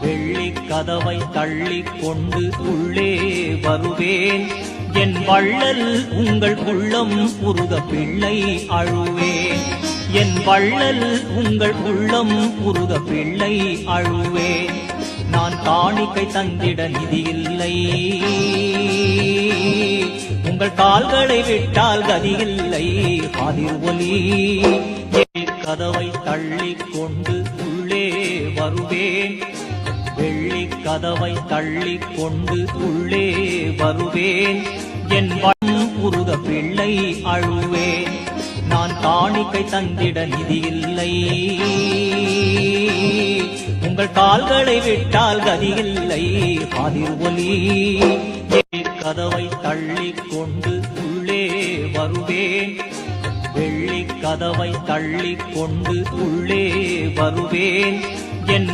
வெள்ளிக் கதவை தள்ளிக் கொண்டு உள்ளே வருவேன். என் வள்ளல் உங்கள் உள்ளம் உருக பிள்ளை அழுவேன். என் வள்ளல் உங்கள் உள்ளம் உருக பிள்ளை அழுவேன். நான் காணிக்கை தந்திட நிதியில்லை, உங்கள் கால்களை விட்டால் கதியில்லை. காதிர் ஒலி கதவை தள்ளிக் கொண்டு உள்ளே வருவேன். வெள்ளிக் கதவை தள்ளிக் கொண்டு உள்ளே வருவேன். என் வள்ளல் உருக பிள்ளை அழுவேன். நான் காணிக்கை தந்திட நிதியில்லை, உங்கள் கால்களை விட்டால் கதியில்லை. காதிர் ஒலி கதவை தள்ளிக் கொண்டு உள்ளே வருவேன். வெள்ளிக் கதவை தள்ளிக் கொண்டு உள்ளே வருவேன். என்